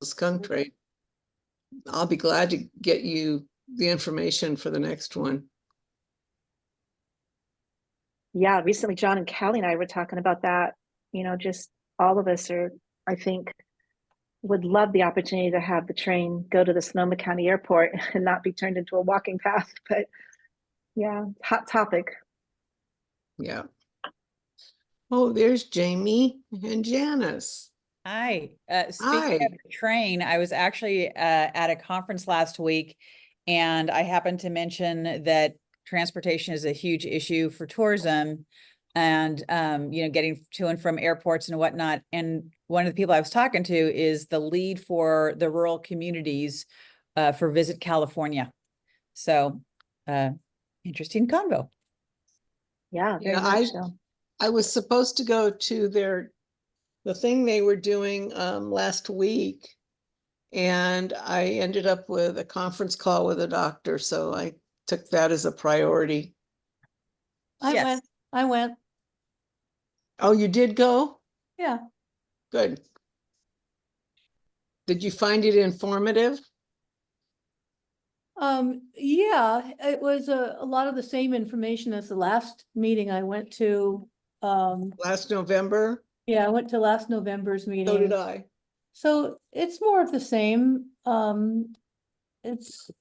skunk trade. I'll be glad to get you the information for the next one. Yeah, recently John and Callie and I were talking about that. Just all of us are, I think, would love the opportunity to have the train go to the Sonoma County Airport and not be turned into a walking path. But yeah, hot topic. Yeah. Oh, there's Jamie and Janice. Hi. Hi. Speaking of the train, I was actually at a conference last week, and I happened to mention that transportation is a huge issue for tourism and, getting to and from airports and whatnot. And one of the people I was talking to is the lead for the rural communities for Visit California. So, interesting convo. Yeah, very much so. I was supposed to go to the thing they were doing last week, and I ended up with a conference call with a doctor, so I took that as a priority. Yes. I went. Oh, you did go? Yeah. Good. Did you find it informative? Yeah, it was a lot of the same information as the last meeting I went to. Last November? Yeah, I went to last November's meeting. So did I. So it's more of the same. It's,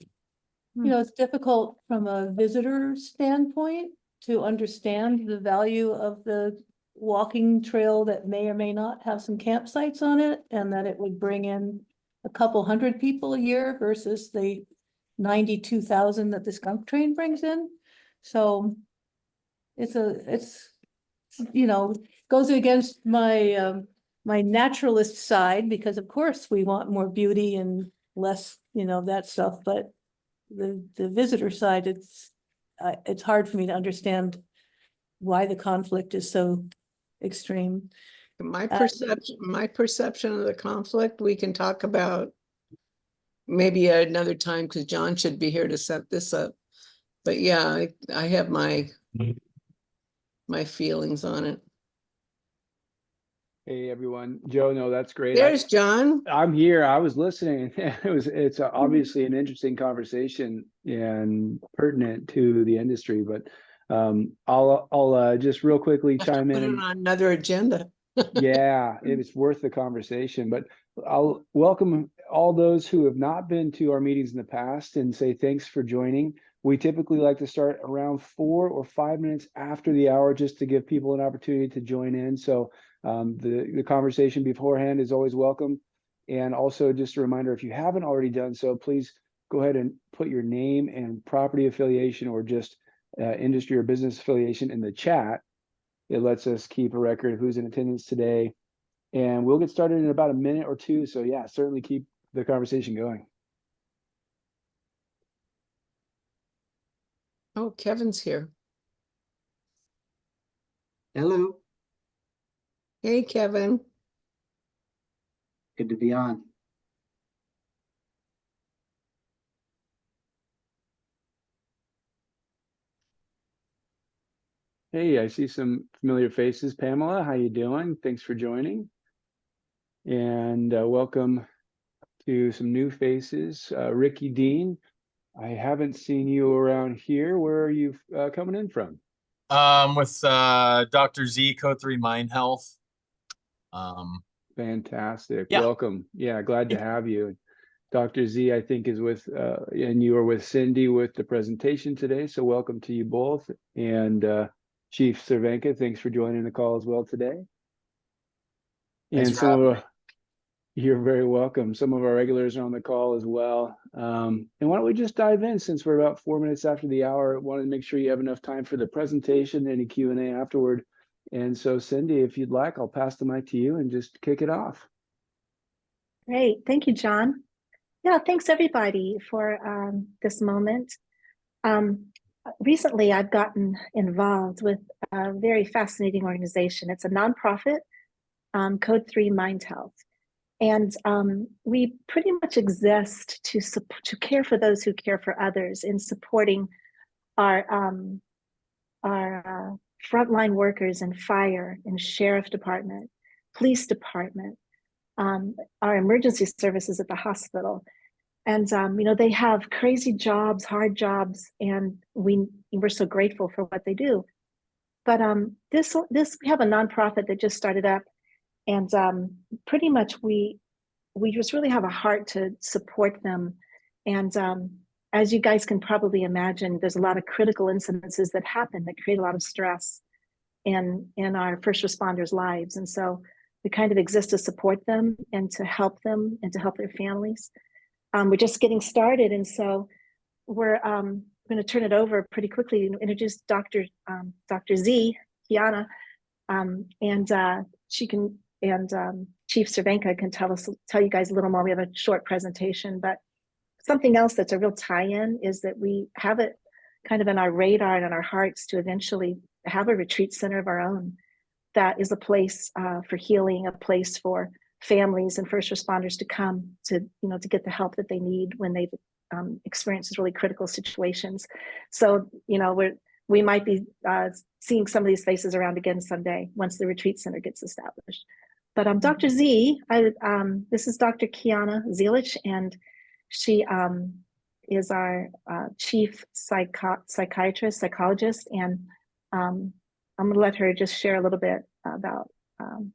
it's difficult from a visitor standpoint to understand the value of the walking trail that may or may not have some campsites on it, and that it would bring in a couple hundred people a year versus the 92,000 that the skunk train brings in. So it's goes against my my naturalist side, because of course we want more beauty and less, that stuff. But the visitor side, it's hard for me to understand why the conflict is so extreme. My perception of the conflict, we can talk about maybe at another time, because John should be here to set this up. But yeah, I have my feelings on it. Hey everyone, Joe, no, that's great. There's John. I'm here. I was listening. It's obviously an interesting conversation and pertinent to the industry, but I'll just real quickly chime in. Put it on another agenda. Yeah, it's worth the conversation, but I'll welcome all those who have not been to our meetings in the past and say thanks for joining. We typically like to start around 4 or 5 minutes after the hour, just to give people an opportunity to join in. So the conversation beforehand is always welcome. And also just a reminder, if you haven't already done so, please go ahead and put your name and property affiliation, or just industry or business affiliation, in the chat. It lets us keep a record of who's in attendance today. And we'll get started in about a minute or two. So yeah, certainly keep the conversation going. Oh, Kevin's here. Hello. Hey, Kevin. Good to be on. Hey, I see some familiar faces. Pamela, how you doing? Thanks for joining. And welcome to some new faces. Ricky Dean, I haven't seen you around here. Where are you coming in from? With Dr. Z, Code 3 Mind Health. Fantastic. Yeah. Welcome. Yeah, glad to have you. Dr. Z, I think, is with, and you are with Cindy with the presentation today. So welcome to you both. And Chief Cervenka, thanks for joining the call as well today. Thanks And you're very welcome. Some of our regulars are on the call as well. And why don't we just dive in, since we're about 4 minutes after the hour. I wanted to make sure you have enough time for the presentation, any Q&A afterward. And so Cindy, if you'd like, I'll pass the mic to you and just kick it off. Great. Thank you, John. Yeah, thanks everybody for this moment. Recently, I've gotten involved with a very fascinating organization. It's a nonprofit, Code 3 Mind Health. And we pretty much exist to care for those who care for others, in supporting our frontline workers in fire and sheriff department, police department, our emergency services at the hospital. And they have crazy jobs, hard jobs, and we're so grateful for what they do. But this we have a nonprofit that just started up, and pretty much we just really have a heart to support them. And as you guys can probably imagine, there's a lot of critical incidences that happen that create a lot of stress in our first responders' lives. And so we kind of exist to support them and to help them and to help their families. We're just getting started, and so we're going to turn it over pretty quickly and introduce Dr. Z, Kianna, and she can, and Chief Cervenka can tell you guys a little more. We have a short presentation, but something else that's a real tie-in is that we have it kind of in our radar and in our hearts to eventually have a retreat center of our own that is a place for healing, a place for families and first responders to come to get the help that they need when they've experienced really critical situations. So we might be seeing some of these faces around again someday once the retreat center gets established. But Dr. Z, this is Dr. Kianna Zielisch, and she is our chief psychologist, and I'm going to let her just share a little bit about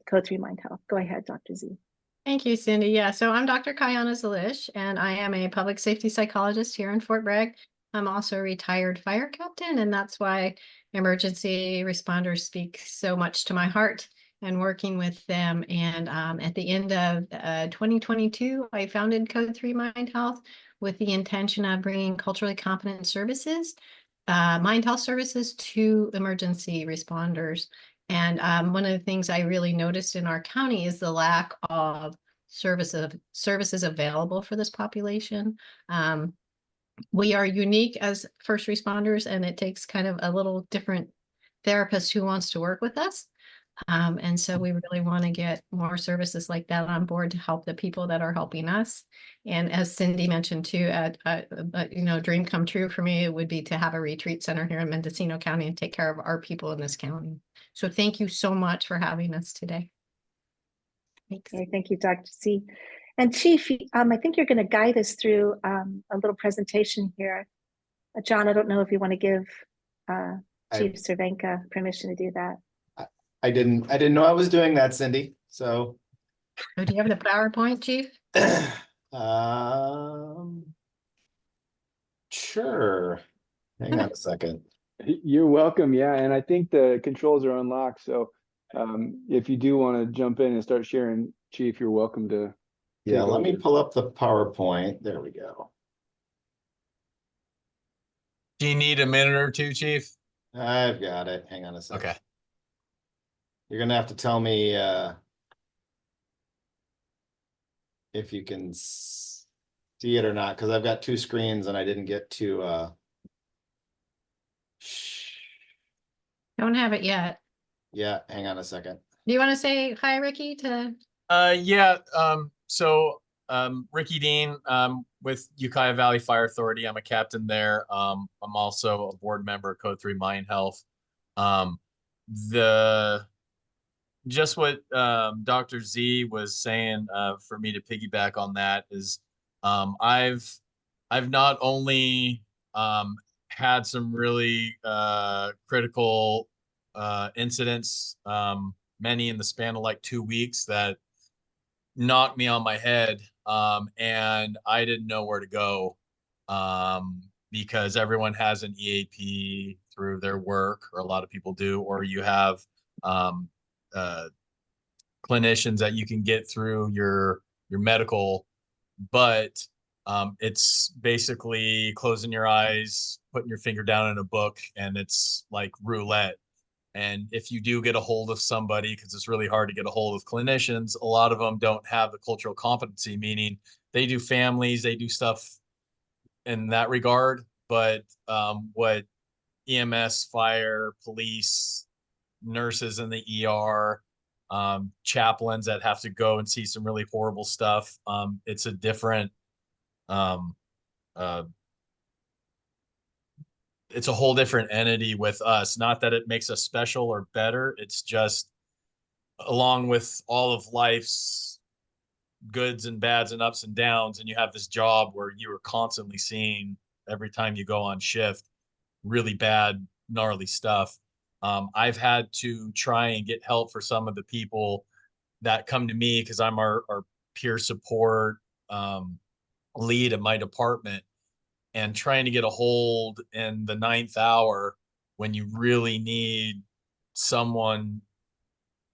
Code 3 Mind Health. Go ahead, Dr. Z. Thank you, Cindy. Yeah, so I'm Dr. Kianna Zielisch, and I am a public safety psychologist here in Fort Bragg. I'm also a retired fire captain, and that's why emergency responders speak so much to my heart and working with them. And at the end of 2022, I founded Code 3 Mind Health with the intention of bringing culturally competent services, mind health services to emergency responders. And one of the things I really noticed in our county is the lack of services available for this population. We are unique as first responders, and it takes kind of a little different therapist who wants to work with us. And so we really want to get more services like that on board to help the people that are helping us. And as Cindy mentioned too, dream come true for me, it would be to have a retreat center here in Mendocino County and take care of our people in this county. So thank you so much for having us today. Thanks. Okay, thank you, Dr. C. And Chief, I think you're going to guide us through a little presentation here. John, I don't know if you want to give Chief Cervenka permission to do that. I didn't know I was doing that, Cindy. So Oh, do you have the PowerPoint, Chief? Sure. Hang on a second. You're welcome. Yeah, and I think the controls are unlocked. So if you do want to jump in and start sharing, Chief, you're welcome to. Yeah, let me pull up the PowerPoint. There we go. Do you need a minute or two, Chief? I've got it. Hang on a second. Okay. You're gonna have to tell me if you can see it or not, because I've got two screens and I didn't get to Don't have it yet. yeah, hang on a second. Do you want to say hi, Ricky, to? Yeah. Ricky Dean, with Ukiah Valley Fire Authority. I'm a captain there. I'm also a board member of Code 3 Mind Health. Just what Dr. Z was saying, for me to piggyback on that is, I've not only had some really critical incidents, many in the span of like 2 weeks that knocked me on my head, and I didn't know where to go, because everyone has an EAP through their work, or a lot of people do, or you have clinicians that you can get through your medical, but it's basically closing your eyes, putting your finger down in a book, and it's like roulette. And if you do get a hold of somebody, because it's really hard to get a hold of clinicians, a lot of them don't have the cultural competency, meaning they do families, they do stuff in that regard. But what EMS, fire, police, nurses in the ER, chaplains that have to go and see some really horrible stuff, it's a different, it's a whole different entity with us. Not that it makes us special or better. It's just, along with all of life's goods and bads and ups and downs, and you have this job where you are constantly seeing every time you go on shift really bad, gnarly stuff. I've had to try and get help for some of the people that come to me because I'm our peer support lead in my department, and trying to get a hold in the 9th hour when you really need someone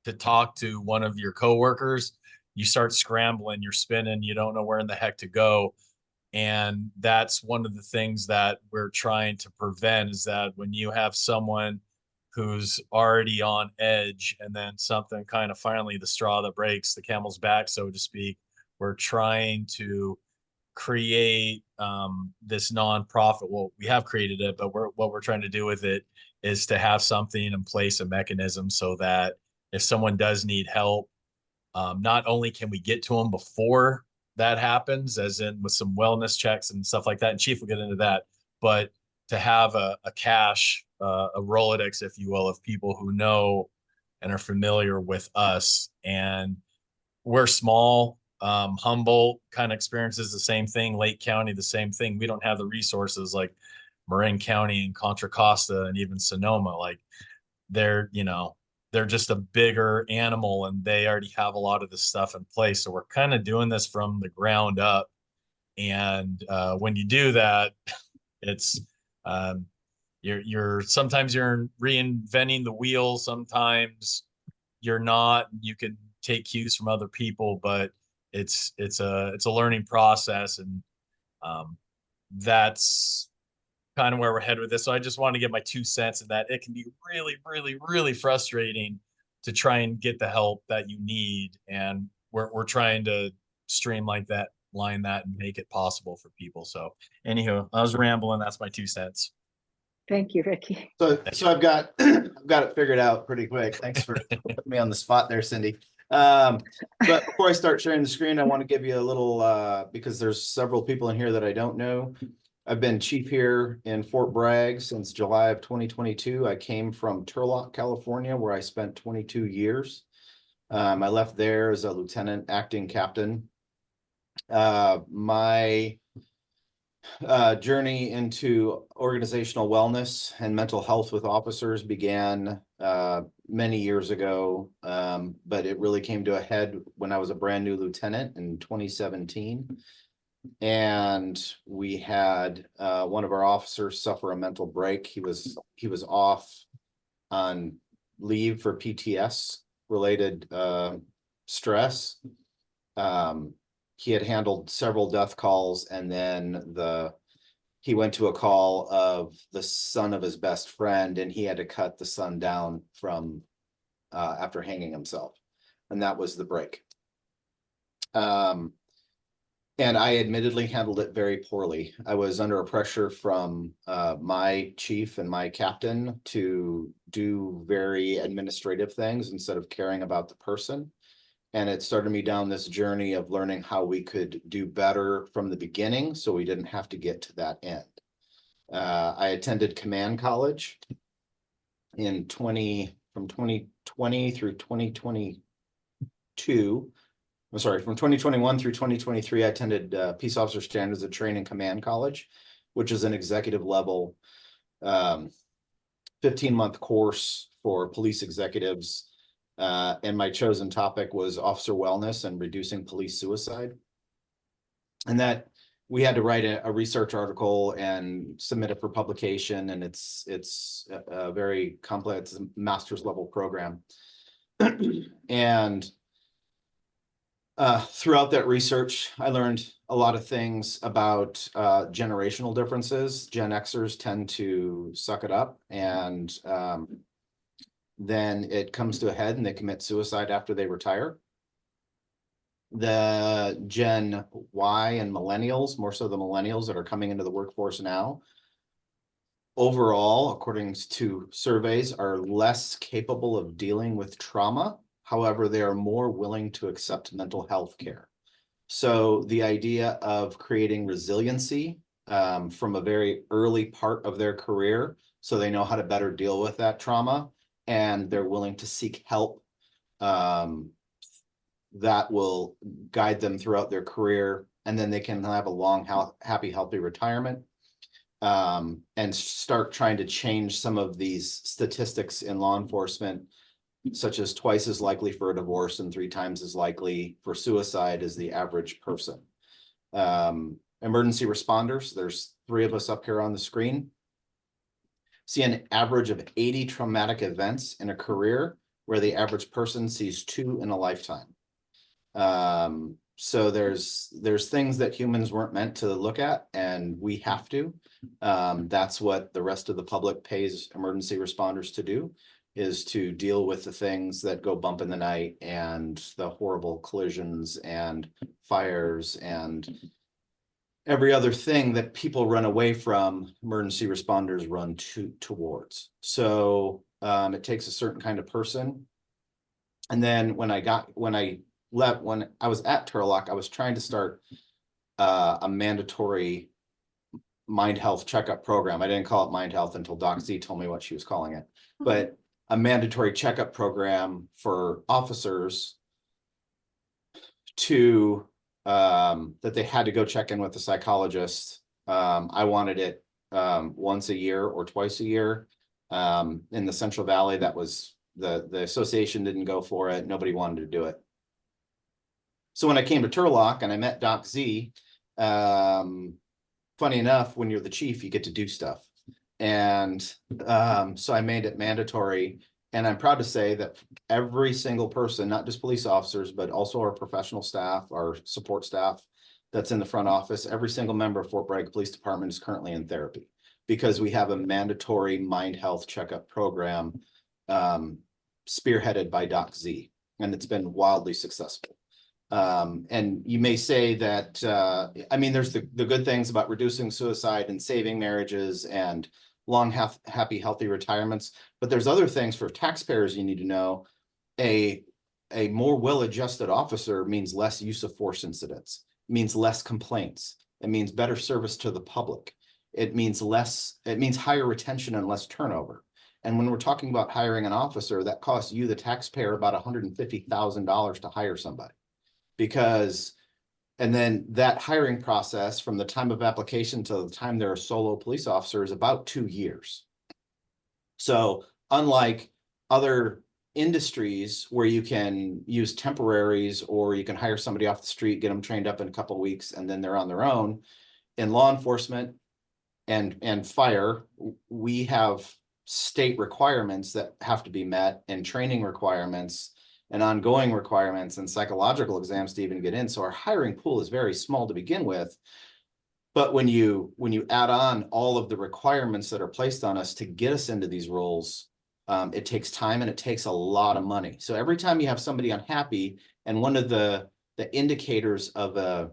to talk to one of your coworkers, you start scrambling, you're spinning, you don't know where in the heck to go. And that's one of the things that we're trying to prevent, is that when you have someone who's already on edge and then something kind of finally the straw that breaks the camel's back, so to speak, we're trying to create this nonprofit. Well, we have created it, but what we're trying to do with it is to have something in place, a mechanism, so that if someone does need help, not only can we get to them before that happens, as in with some wellness checks and stuff like that, and Chief will get into that, but to have a cache, a Rolodex, if you will, of people who know and are familiar with us. And we're small. Humboldt kind of experiences the same thing. Lake County, the same thing. We don't have the resources like Marin County and Contra Costa and even Sonoma. Like they're just a bigger animal, and they already have a lot of this stuff in place. So we're kind of doing this from the ground up. And when you do that, it's sometimes you're reinventing the wheel, sometimes you're not. You can take cues from other people, but it's a learning process, and that's kind of where we're headed with this. So I just want to get my 2 cents in that it can be really, really, really frustrating to try and get the help that you need. And we're trying to streamline that, line that, and make it possible for people. So anywho, I was rambling. That's my 2 cents. Thank you, Ricky. So I've got it figured out pretty quick. Thanks for putting me on the spot there, Cindy. But before I start sharing the screen, I want to give you a little, because there's several people in here that I don't know. I've been chief here in Fort Bragg since July of 2022. I came from Turlock, California, where I spent 22 years. I left there as a lieutenant acting captain. My journey into organizational wellness and mental health with officers began many years ago, but it really came to a head when I was a brand new lieutenant in 2017. And we had one of our officers suffer a mental break. He was off on leave for PTS related stress. He had handled several death calls, and then he went to a call of the son of his best friend, and he had to cut the son down from after hanging himself, and that was the break. And I admittedly handled it very poorly. I was under a pressure from my chief and my captain to do very administrative things instead of caring about the person. And it started me down this journey of learning how we could do better from the beginning so we didn't have to get to that end. I attended command college from 2020 through 2022. I'm sorry, from 2021 through 2023, I attended Peace Officer Standards of Training Command College, which is an executive level 15-month course for police executives. And my chosen topic was officer wellness and reducing police suicide. And that we had to write a research article and submit it for publication. And it's a very complex master's level program. And throughout that research, I learned a lot of things about generational differences. Gen Xers tend to suck it up, and then it comes to a head and they commit suicide after they retire. The Gen Y and millennials, more so the millennials that are coming into the workforce now, overall, according to surveys, are less capable of dealing with trauma. However, they are more willing to accept mental health care. So the idea of creating resiliency from a very early part of their career, so they know how to better deal with that trauma, and they're willing to seek help that will guide them throughout their career, and then they can have a long, happy, healthy retirement. And start trying to change some of these statistics in law enforcement, such as twice as likely for a divorce and 3 times as likely for suicide as the average person. Emergency responders, there's 3 of us up here on the screen, see an average of 80 traumatic events in a career, where the average person sees 2 in a lifetime. So there's things that humans weren't meant to look at, and we have to. That's what the rest of the public pays emergency responders to do, is to deal with the things that go bump in the night, and the horrible collisions and fires and every other thing that people run away from, emergency responders run towards. So it takes a certain kind of person. And then when I was at Turlock, I was trying to start a mandatory mind health checkup program. I didn't call it mind health until Doc Z told me what she was calling it, but a mandatory checkup program for officers to that they had to go check in with the psychologist. I wanted it once a year or twice a year. In the Central Valley, that was the association didn't go for it. Nobody wanted to do it. So when I came to Turlock and I met Doc Z, funny enough, when you're the chief, you get to do stuff. And so I made it mandatory. And I'm proud to say that every single person, not just police officers, but also our professional staff, our support staff that's in the front office, every single member of Fort Bragg Police Department is currently in therapy, because we have a mandatory mind health checkup program spearheaded by Doc Z, and it's been wildly successful. And you may say that, I mean, there's the good things about reducing suicide and saving marriages and long, happy, healthy retirements, but there's other things for taxpayers you need to know. A more well-adjusted officer means less use of force incidents, means less complaints, it means better service to the public. It means higher retention and less turnover. And when we're talking about hiring an officer, that costs you, the taxpayer, about $150,000 to hire somebody. And then that hiring process from the time of application to the time they're a solo police officer is about 2 years. So unlike other industries where you can use temporaries, or you can hire somebody off the street, get them trained up in a couple of weeks, and then they're on their own, in law enforcement and fire, we have state requirements that have to be met, and training requirements and ongoing requirements and psychological exams to even get in. So our hiring pool is very small to begin with. But when you add on all of the requirements that are placed on us to get us into these roles, it takes time and it takes a lot of money. So every time you have somebody unhappy, and one of the indicators of a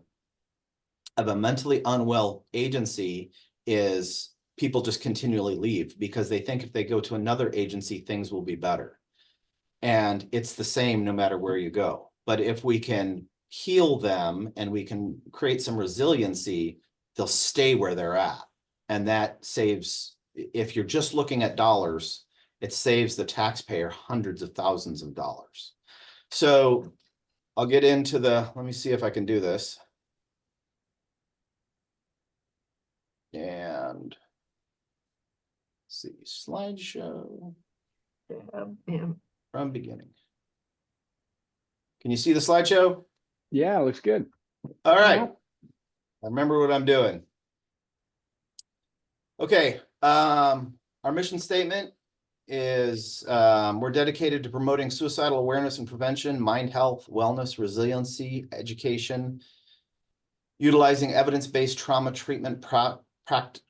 mentally unwell agency is people just continually leave, because they think if they go to another agency, things will be better. And it's the same no matter where you go. But if we can heal them and we can create some resiliency, they'll stay where they're at. And that saves, if you're just looking at dollars, it saves the taxpayer hundreds of thousands of dollars. So I'll get into let me see if I can do this. And let's see, slideshow. From beginning. Can you see the slideshow? Yeah, looks good. All right. I remember what I'm doing. Okay. Our mission statement is we're dedicated to promoting suicidal awareness and prevention, mind health, wellness, resiliency, education, utilizing evidence-based trauma treatment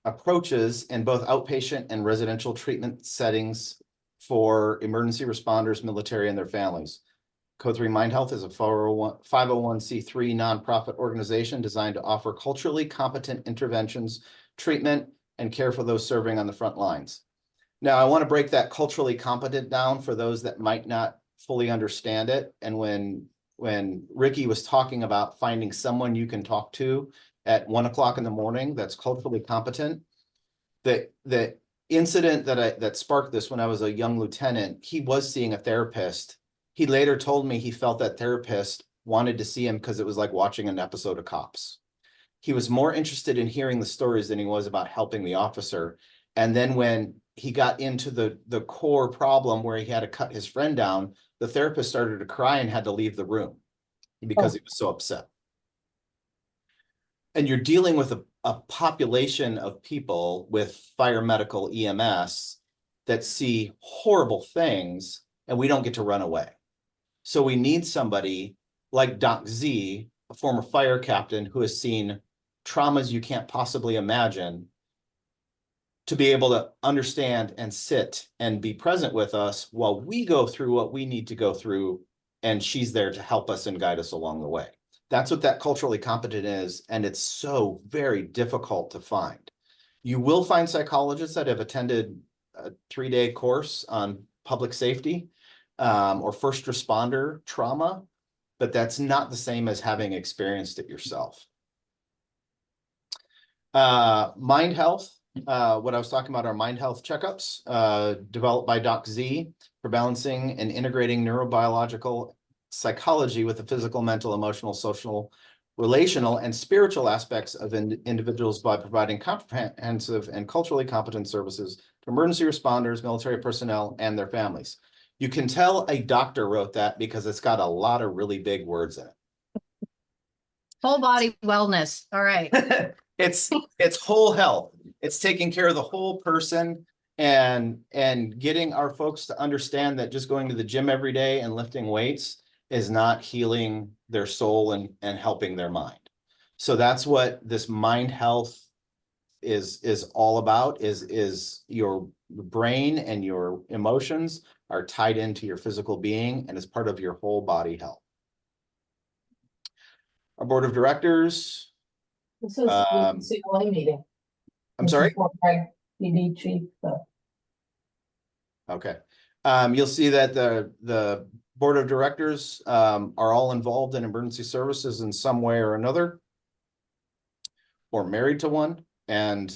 approaches in both outpatient and residential treatment settings for emergency responders, military, and their families. Code 3 Mind Health is a 501c3 nonprofit organization designed to offer culturally competent interventions, treatment, and care for those serving on the front lines. Now, I want to break that culturally competent down for those that might not fully understand it. And when Ricky was talking about finding someone you can talk to at 1 o'clock in the morning that's culturally competent, the incident that sparked this, when I was a young lieutenant, he was seeing a therapist. He later told me he felt that therapist wanted to see him because it was like watching an episode of Cops. He was more interested in hearing the stories than he was about helping the officer. And then when he got into the core problem where he had to cut his friend down, the therapist started to cry and had to leave the room because he was so upset. And you're dealing with a population of people with fire, medical, EMS that see horrible things, and we don't get to run away. So we need somebody like Doc Z, a former fire captain who has seen traumas you can't possibly imagine, to be able to understand and sit and be present with us while we go through what we need to go through, and she's there to help us and guide us along the way. That's what that culturally competent is, and it's so very difficult to find. You will find psychologists that have attended a 3-day course on public safety or first responder trauma, but that's not the same as having experienced it yourself. Mind health. What I was talking about are mind health checkups developed by Doc Z for balancing and integrating neurobiological psychology with the physical, mental, emotional, social, relational, and spiritual aspects of individuals by providing comprehensive and culturally competent services to emergency responders, military personnel, and their families. You can tell a doctor wrote that because it's got a lot of really big words in it. Whole body wellness. All right. It's whole health. It's taking care of the whole person and getting our folks to understand that just going to the gym every day and lifting weights is not healing their soul and helping their mind. So that's what this mind health is all about, is your brain and your emotions are tied into your physical being and is part of your whole body health. Our board of directors. This is the CLA meeting. I'm sorry? PD chief. Okay. You'll see that the board of directors are all involved in emergency services in some way or another, or married to one. And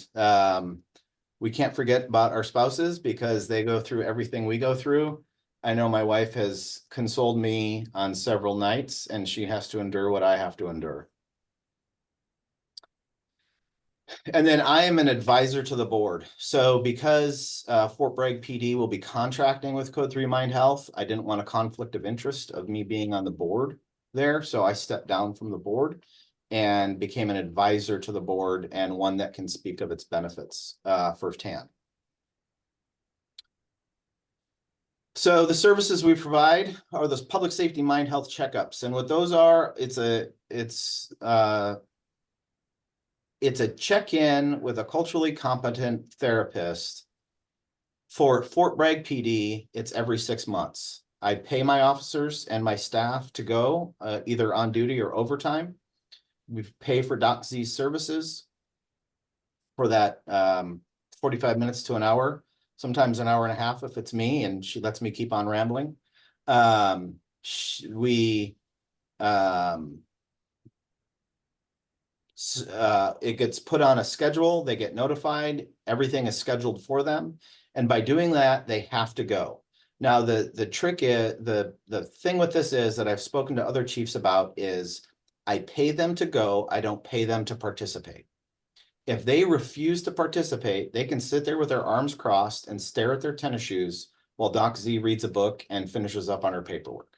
we can't forget about our spouses because they go through everything we go through. I know my wife has consoled me on several nights, and she has to endure what I have to endure. And then I am an advisor to the board. So because Fort Bragg PD will be contracting with Code 3 Mind Health, I didn't want a conflict of interest of me being on the board there. So I stepped down from the board and became an advisor to the board and one that can speak of its benefits firsthand. So the services we provide are those public safety mind health checkups. And what those are, it's a check-in with a culturally competent therapist. For Fort Bragg PD, it's every 6 months. I pay my officers and my staff to go either on duty or overtime. We pay for Doc Z's services for that 45 minutes to an hour, sometimes an hour and a half if it's me, and she lets me keep on rambling. It gets put on a schedule, they get notified, everything is scheduled for them. And by doing that, they have to go. Now, the trick is, the thing with this is that I've spoken to other chiefs about is I pay them to go, I don't pay them to participate. If they refuse to participate, they can sit there with their arms crossed and stare at their tennis shoes while Doc Z reads a book and finishes up on her paperwork.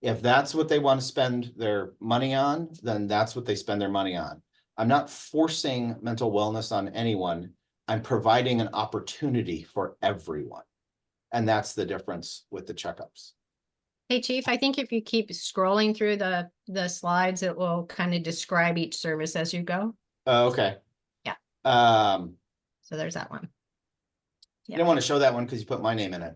If that's what they want to spend their money on, then that's what they spend their money on. I'm not forcing mental wellness on anyone. I'm providing an opportunity for everyone. And that's the difference with the checkups. Hey, Chief, I think if you keep scrolling through the slides, it will kind of describe each service as you go. Okay. Yeah. So there's that one. I didn't want to show that one because you put my name in it.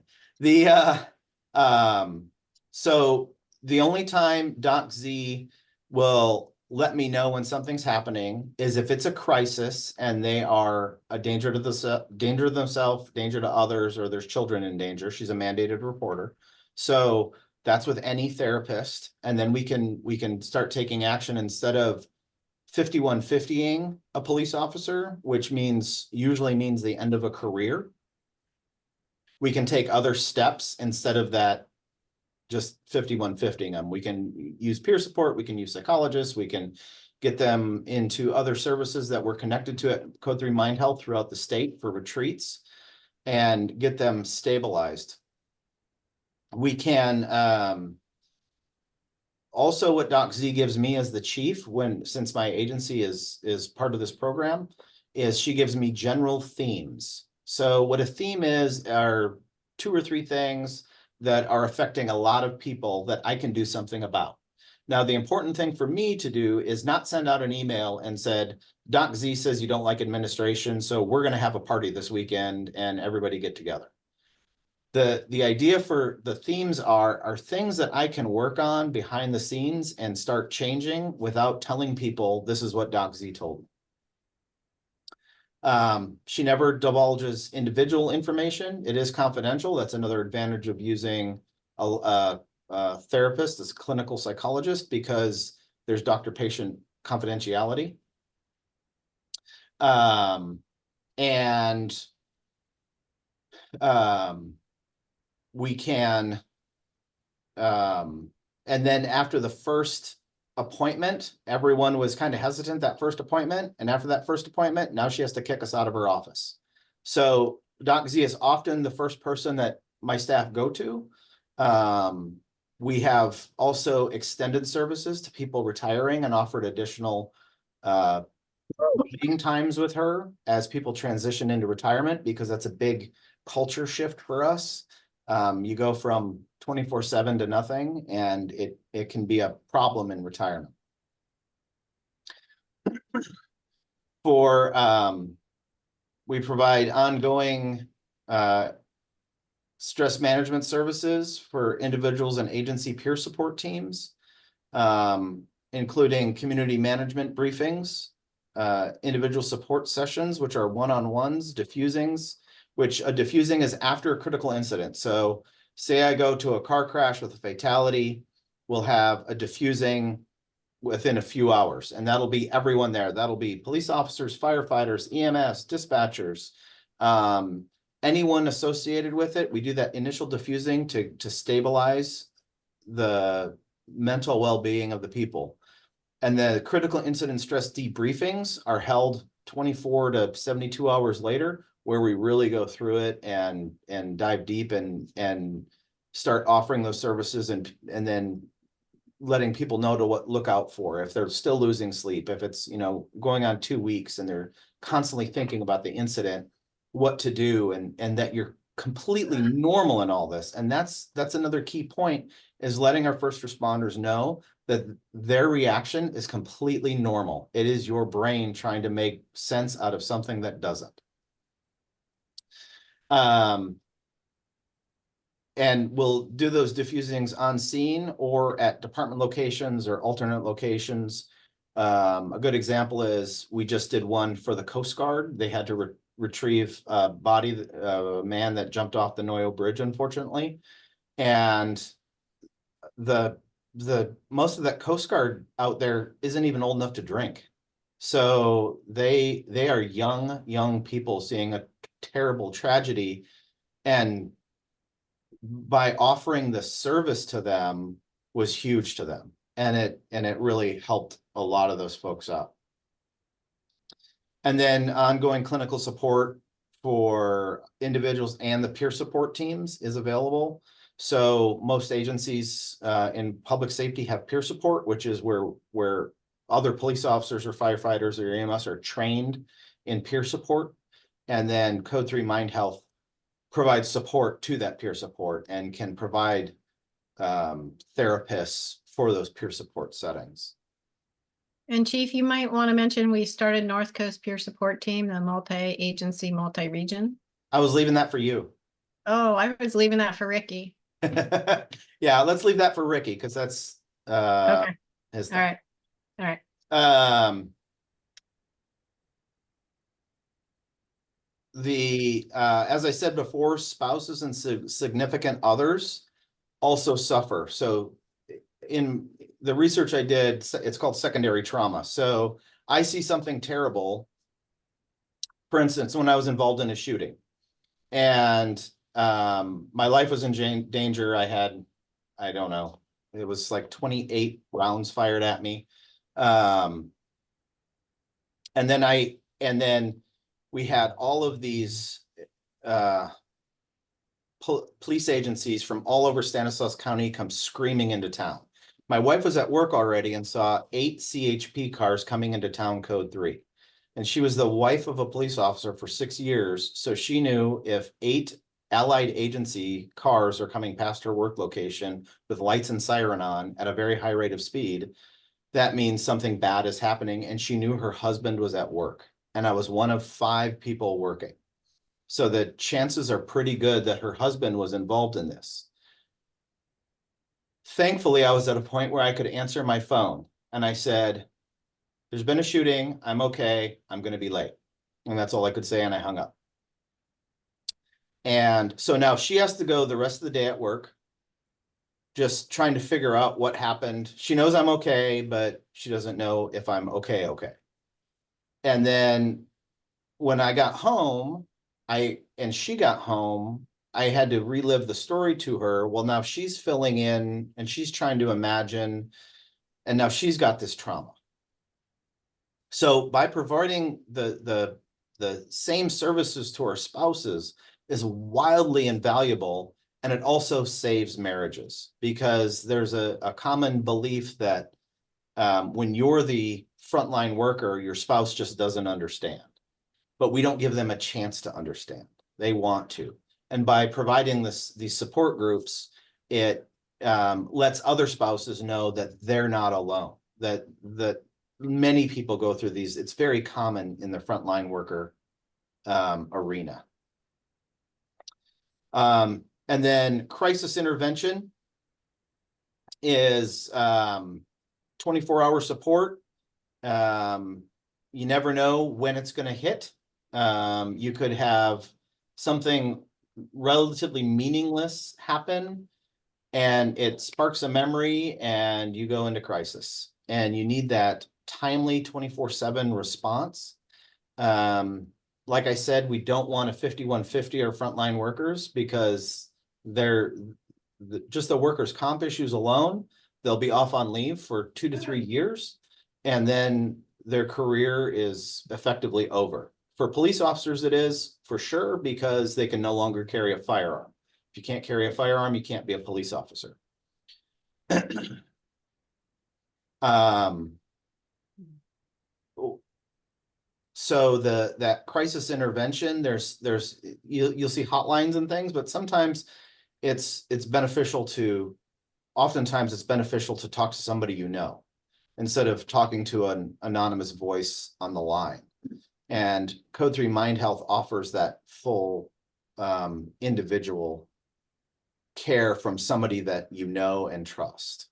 So the only time Doc Z will let me know when something's happening is if it's a crisis and they are a danger to themselves, danger to others, or there's children in danger. She's a mandated reporter. So that's with any therapist. And then we can start taking action instead of 5150ing a police officer, which usually means the end of a career. We can take other steps instead of that just 5150ing them. We can use peer support, we can use psychologists, we can get them into other services that we're connected to at Code 3 Mind Health throughout the state for retreats and get them stabilized. We can also, what Doc Z gives me as the chief, since my agency is part of this program, is she gives me general themes. So what a theme is are 2 or 3 things that are affecting a lot of people that I can do something about. Now, the important thing for me to do is not send out an email and said, Doc Z says you don't like administration, so we're going to have a party this weekend and everybody get together. The idea for the themes are things that I can work on behind the scenes and start changing without telling people this is what Doc Z told me. She never divulges individual information. It is confidential. That's another advantage of using a therapist as a clinical psychologist, because there's doctor-patient confidentiality. We can, and then after the first appointment, everyone was kind of hesitant that first appointment. And after that first appointment, now she has to kick us out of her office. So Doc Z is often the first person that my staff go to. We have also extended services to people retiring and offered additional meeting times with her as people transition into retirement, because that's a big culture shift for us. You go from 24/7 to nothing, and it can be a problem in retirement. We provide ongoing stress management services for individuals and agency peer support teams, including community management briefings, individual support sessions, which are one-on-ones, diffusings, which a diffusing is after a critical incident. So say I go to a car crash with a fatality, we'll have a diffusing within a few hours, and that'll be everyone there. That'll be police officers, firefighters, EMS, dispatchers, anyone associated with it. We do that initial diffusing to stabilize the mental well-being of the people. And the critical incident stress debriefings are held 24 to 72 hours later, where we really go through it and dive deep and start offering those services and then letting people know to what look out for if they're still losing sleep, if it's, going on 2 weeks and they're constantly thinking about the incident, what to do, and that you're completely normal in all this. And that's another key point, is letting our first responders know that their reaction is completely normal. It is your brain trying to make sense out of something that doesn't. And we'll do those diffusings on scene or at department locations or alternate locations. A good example is we just did one for the Coast Guard. They had to retrieve a body of a man that jumped off the Noyo Bridge, unfortunately. And the most of that Coast Guard out there isn't even old enough to drink. So they are young people seeing a terrible tragedy, and by offering the service to them was huge to them, and it really helped a lot of those folks out. And then ongoing clinical support for individuals and the peer support teams is available. So most agencies in public safety have peer support, which is where other police officers or firefighters or EMS are trained in peer support. And then Code 3 Mind Health provides support to that peer support and can provide therapists for those peer support settings. And Chief, you might want to mention we started North Coast Peer Support Team, the multi-agency, multi-region. I was leaving that for you. Oh, I was leaving that for Ricky. Yeah, let's leave that for Ricky, because that's Okay. his All right. All right. As I said before, spouses and significant others also suffer. So in the research I did, it's called secondary trauma. So I see something terrible. For instance, when I was involved in a shooting and my life was in danger, I had I don't know, it was like 28 rounds fired at me. And then we had all of these police agencies from all over Stanislaus County come screaming into town. My wife was at work already and saw 8 CHP cars coming into town, code 3. And she was the wife of a police officer for 6 years. So she knew if 8 allied agency cars are coming past her work location with lights and siren on at a very high rate of speed, that means something bad is happening. And she knew her husband was at work. And I was one of 5 people working. So the chances are pretty good that her husband was involved in this. Thankfully, I was at a point where I could answer my phone and I said, there's been a shooting. I'm okay. I'm going to be late. And that's all I could say. And I hung up. And so now she has to go the rest of the day at work, just trying to figure out what happened. She knows I'm okay, but she doesn't know if I'm okay. And then when I got home, and she got home, I had to relive the story to her. Well, now she's filling in and she's trying to imagine, and now she's got this trauma. So by providing the same services to our spouses is wildly invaluable, and it also saves marriages, because there's a common belief that when you're the frontline worker, your spouse just doesn't understand. But we don't give them a chance to understand. They want to. And by providing these support groups, it lets other spouses know that they're not alone, that many people go through these. It's very common in the frontline worker arena. And then crisis intervention is 24-hour support. You never know when it's going to hit. You could have something relatively meaningless happen and it sparks a memory and you go into crisis, and you need that timely 24/7 response. Like I said, we don't want a 5150 or frontline workers, because they're just the workers' comp issues alone. They'll be off on leave for 2 to 3 years, and then their career is effectively over. For police officers, it is for sure, because they can no longer carry a firearm. If you can't carry a firearm, you can't be a police officer. So that crisis intervention, you'll see hotlines and things, but sometimes it's beneficial to, oftentimes it's beneficial to talk to somebody you know, instead of talking to an anonymous voice on the line. And Code 3 Mind Health offers that full individual care from somebody that you know and trust.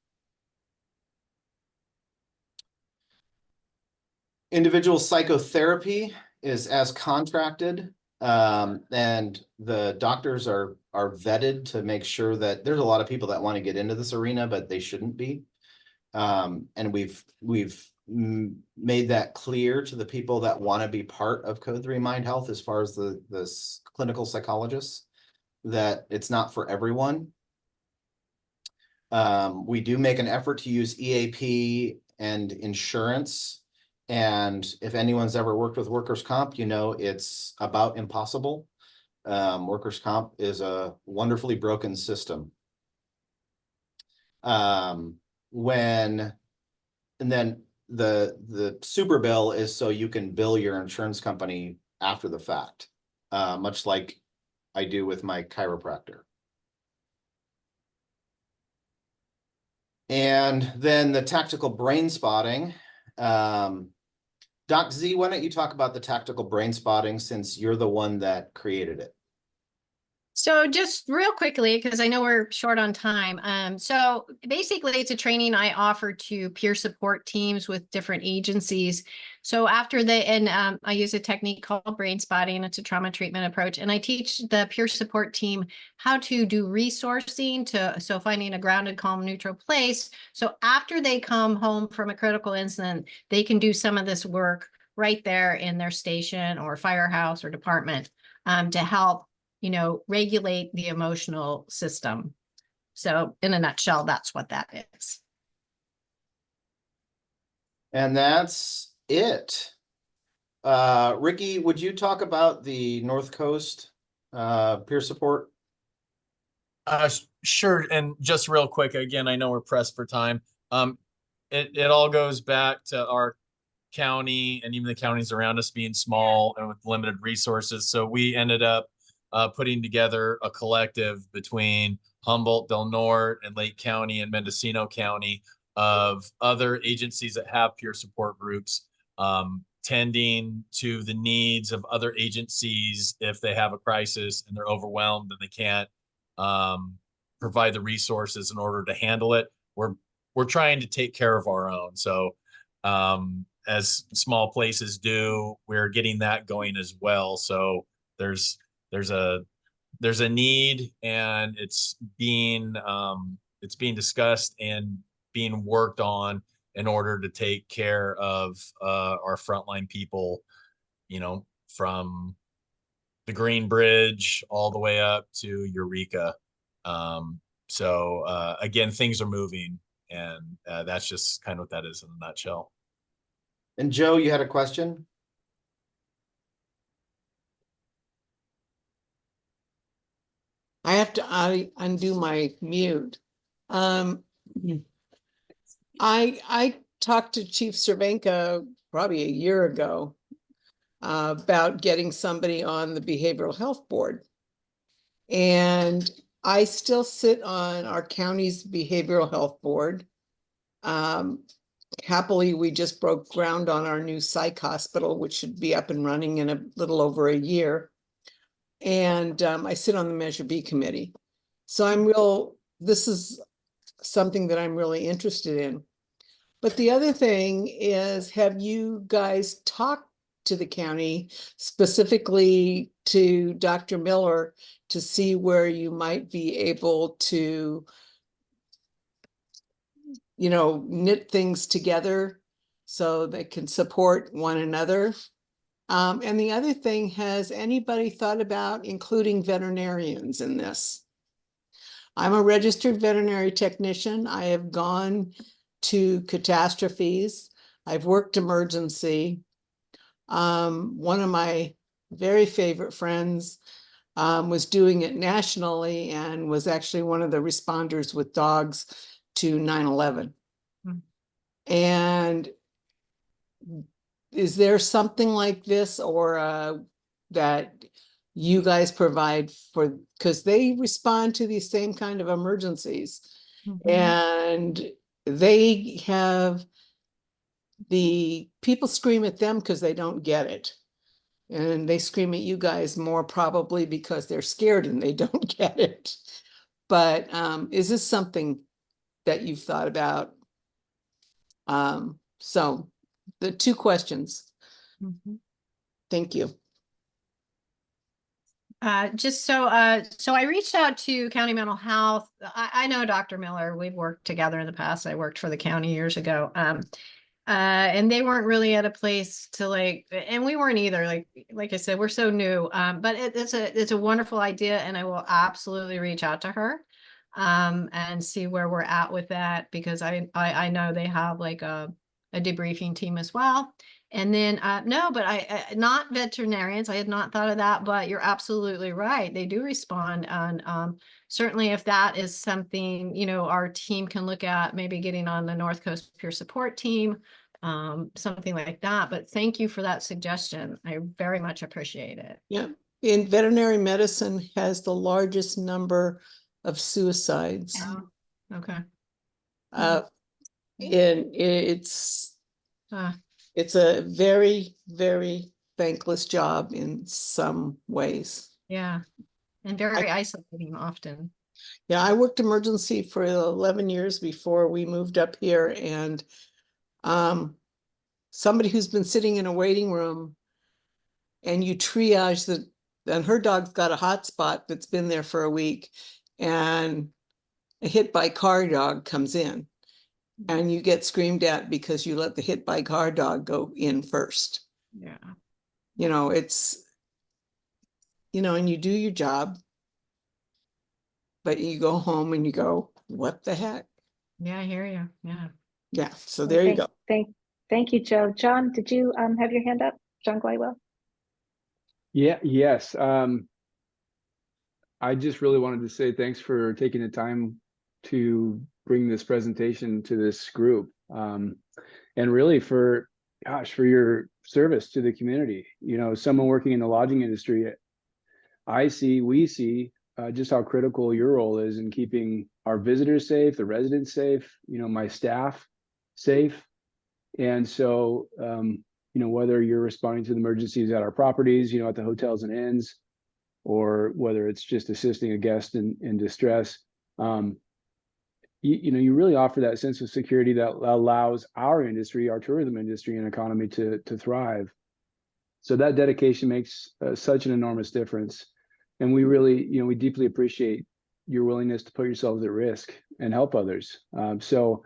Individual psychotherapy is as contracted, and the doctors are vetted to make sure that there's a lot of people that want to get into this arena, but they shouldn't be. And we've made that clear to the people that want to be part of Code 3 Mind Health, as far as the clinical psychologists, that it's not for everyone. We do make an effort to use EAP and insurance. And if anyone's ever worked with workers' comp, you know it's about impossible. Workers' comp is a wonderfully broken system. And then the super bill is so you can bill your insurance company after the fact, much like I do with my chiropractor. And then the tactical brain spotting. Doc Z, why don't you talk about the tactical brain spotting, since you're the one that created it? So just real quickly, because I know we're short on time. So basically it's a training I offer to peer support teams with different agencies. So after I use a technique called brain spotting. It's a trauma treatment approach. And I teach the peer support team how to do resourcing so finding a grounded, calm, neutral place. So after they come home from a critical incident, they can do some of this work right there in their station or firehouse or department to help regulate the emotional system. So in a nutshell, that's what that is. And that's it. Ricky, would you talk about the North Coast peer support? Sure. And just real quick, again, I know we're pressed for time. It all goes back to our county and even the counties around us being small and with limited resources. So we ended up putting together a collective between Humboldt, Del Norte, and Lake County and Mendocino County of other agencies that have peer support groups, tending to the needs of other agencies if they have a crisis and they're overwhelmed and they can't provide the resources in order to handle it. We're trying to take care of our own. So as small places do, we're getting that going as well. So there's a need, and it's being discussed and being worked on in order to take care of our frontline people, you know, from the Green Bridge all the way up to Eureka. So again, things are moving, and that's just kind of what that is in a nutshell. And Joe, you had a question? I have to undo my mute. I talked to Chief Cervenka probably a year ago about getting somebody on the behavioral health board. And I still sit on our county's behavioral health board. Happily, we just broke ground on our new psych hospital, which should be up and running in a little over a year. And I sit on the Measure B committee. So this is something that I'm really interested in. But the other thing is, have you guys talked to the county, specifically to Dr. Miller, to see where you might be able to, you know, knit things together so they can support one another? And the other thing, has anybody thought about including veterinarians in this? I'm a registered veterinary technician. I have gone to catastrophes. I've worked emergency. One of my very favorite friends was doing it nationally and was actually one of the responders with dogs to 9/11. And is there something like this, or that you guys provide for, because they respond to these same kind of emergencies, and they have the people scream at them because they don't get it. And they scream at you guys more probably because they're scared and they don't get it. But is this something that you've thought about? So the two questions. Thank you. So I reached out to County Mental Health. I know Dr. Miller. We've worked together in the past. I worked for the county years ago. And they weren't really at a place to and we weren't either. Like I said, we're so new. But it's a wonderful idea, and I will absolutely reach out to her and see where we're at with that, because I know they have a debriefing team as well. And then no, but I not veterinarians. I had not thought of that, but you're absolutely right. They do respond, and certainly if that is something, you know, our team can look at, maybe getting on the North Coast peer support team, something like that. But thank you for that suggestion. I very much appreciate it. Yeah, in veterinary medicine has the largest number of suicides. Oh, okay. And it's a very, very thankless job in some ways. Yeah, and very isolating often. Yeah, I worked emergency for 11 years before we moved up here, and somebody who's been sitting in a waiting room and you triage and her dog's got a hot spot that's been there for a week, and a hit by car dog comes in, and you get screamed at because you let the hit by car dog go in first. Yeah. You know, it's, you know, and you do your job. but you go home and you go, what the heck? Yeah, I hear you. Yeah. Yeah, so there you go. Thank you, Joe. John, did you have your hand up? John Glywell? Yes. I just really wanted to say thanks for taking the time to bring this presentation to this group. And really for your service to the community. You know, someone working in the lodging industry, we see just how critical your role is in keeping our visitors safe, the residents safe, you know, my staff safe. And so, you know, whether you're responding to the emergencies at our properties, you know, at the hotels and inns, or whether it's just assisting a guest in distress, you know, you really offer that sense of security that allows our industry, our tourism industry and economy to thrive. So that dedication makes such an enormous difference. And we really, you know, we deeply appreciate your willingness to put yourselves at risk and help others. Your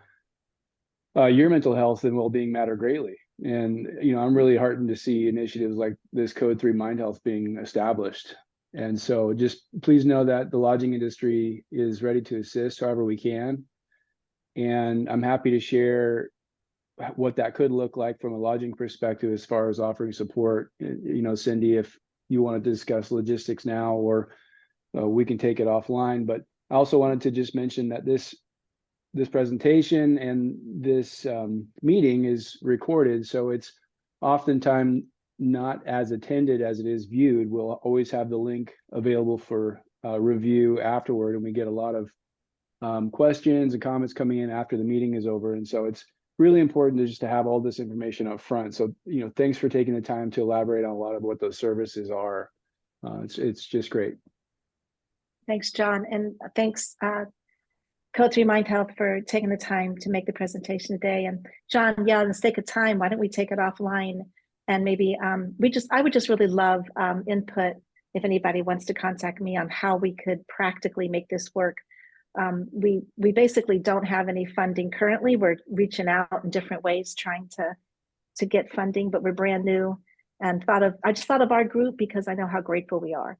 mental health and well-being matter greatly. And, you know, I'm really heartened to see initiatives like this Code 3 Mind Health being established. And so just please know that the lodging industry is ready to assist however we can. And I'm happy to share what that could look like from a lodging perspective as far as offering support. You know, Cindy, if you want to discuss logistics now, or we can take it offline. But I also wanted to just mention that this presentation and this meeting is recorded, so it's oftentimes not as attended as it is viewed. We'll always have the link available for review afterward, and we get a lot of questions and comments coming in after the meeting is over. And so it's really important to have all this information up front. So, you know, thanks for taking the time to elaborate on a lot of what those services are. It's just great. Thanks, John. And thanks, Code 3 Mind Health, for taking the time to make the presentation today. And John, yeah, in the sake of time, why don't we take it offline? And maybe I would just really love input if anybody wants to contact me on how we could practically make this work. We basically don't have any funding currently. We're reaching out in different ways, trying to get funding, but we're brand new. And I just thought of our group because I know how grateful we are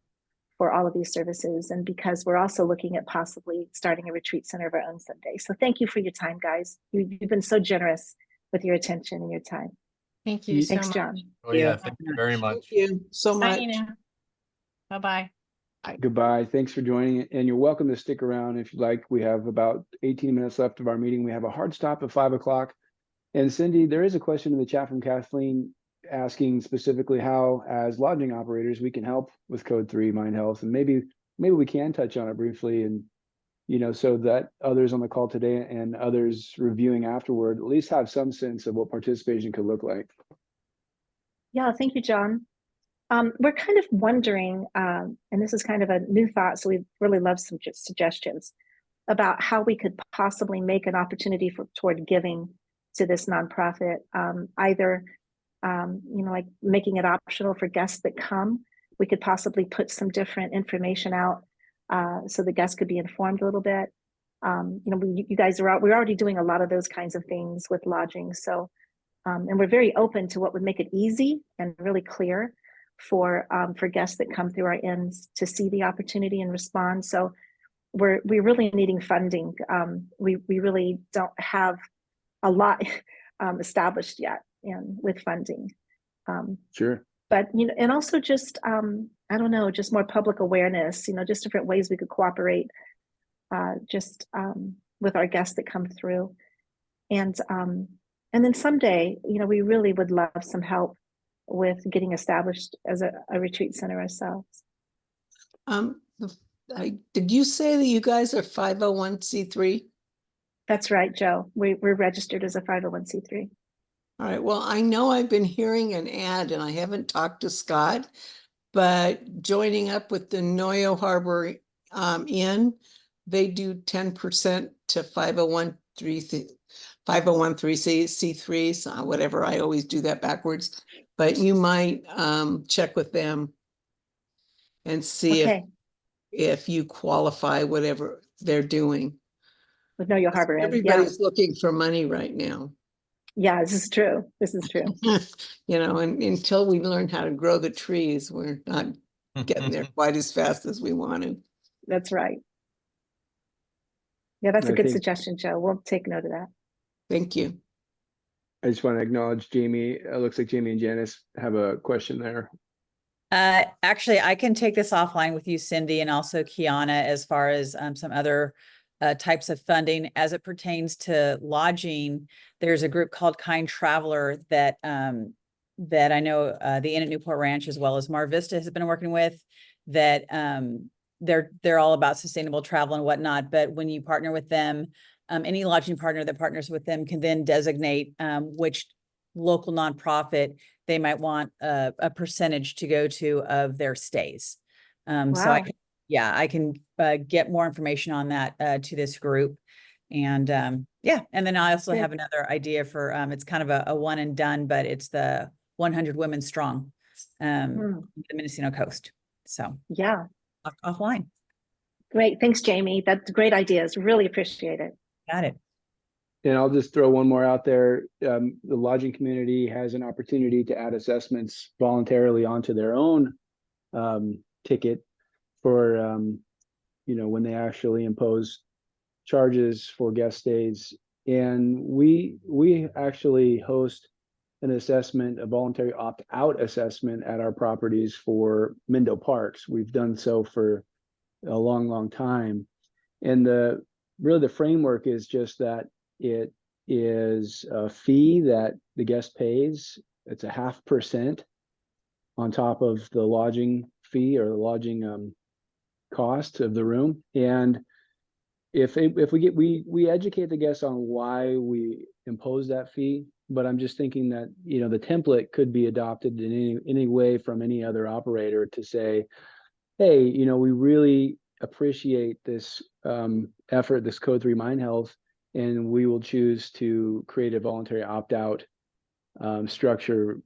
for all of these services, and because we're also looking at possibly starting a retreat center of our own someday. So thank you for your time, guys. You've been so generous with your attention and your time. Thank you so Thanks, much. John. Oh yeah, thank you very much. Thank you so much. Bye-bye. Goodbye. Thanks for joining, and you're welcome to stick around if you like. We have about 18 minutes left of our meeting. We have a hard stop at 5 o'clock. And Cindy, there is a question in the chat from Kathleen asking specifically how, as lodging operators, we can help with Code 3 Mind Health. And maybe we can touch on it briefly, and, you know, so that others on the call today and others reviewing afterward at least have some sense of what participation could look like. Yeah, thank you, John. We're kind of wondering, and this is kind of a new thought, so we'd really love some suggestions about how we could possibly make an opportunity toward giving to this nonprofit, either you know, like making it optional for guests that come. We could possibly put some different information out so the guests could be informed a little bit. You know, you guys we're already doing a lot of those kinds of things with lodging. So, and we're very open to what would make it easy and really clear for guests that come through our inns to see the opportunity and respond. So we're really needing funding. We really don't have a lot established yet with funding. Sure. But, you know, and also just, I don't know, just more public awareness, you know, just different ways we could cooperate with our guests that come through. And then someday, you know, we really would love some help with getting established as a retreat center ourselves. Did you say that you guys are 501c3? That's right, Joe. We're registered as a 501c3. All right. Well, I know I've been hearing an ad, and I haven't talked to Scott, but joining up with the Noyo Harbor Inn, they do 10% to 501c3s, whatever. I always do that backwards, but you might check with them and see if you qualify, whatever they're doing. With Noyo Harbor Inn. Everybody's looking for money right now. Yeah, this is true. This is true. You know, and until we learn how to grow the trees, we're not getting there quite as fast as we want to. That's right. Yeah, that's a I good think- suggestion, Joe. We'll take note of that. Thank you. I just want to acknowledge Jamie. It looks like Jamie and Janice have a question there. Actually, I can take this offline with you, Cindy, and also Kianna, as far as some other types of funding as it pertains to lodging. There's a group called Kind Traveler that that I know the Inn at Newport Ranch as well as Mar Vista has been working with. That they're all about sustainable travel and whatnot. But when you partner with them, any lodging partner that partners with them can then designate which local nonprofit they might want a percentage to go to of their stays. So Wow. I can get more information on that to this group. And yeah, and then I also Good. have another idea for it's kind of a one and done, but it's the 100 Women Strong, the Mendocino coast. So Yeah, offline. great. Thanks, Jamie. That's great ideas. Really appreciate it. Got it. And I'll just throw one more out there. The lodging community has an opportunity to add assessments voluntarily onto their own ticket for, when they actually impose charges for guest stays. And we actually host an assessment, a voluntary opt-out assessment at our properties for Mendo Parks. We've done so for a long, long time. And really the framework is just that it is a fee that the guest pays. It's a 0.5% on top of the lodging fee or the lodging cost of the room. And if we educate the guests on why we impose that fee, but I'm just thinking that the template could be adopted in any way from any other operator to say, hey, we really appreciate this effort, this Code 3 Mind Health, and we will choose to create a voluntary opt-out structure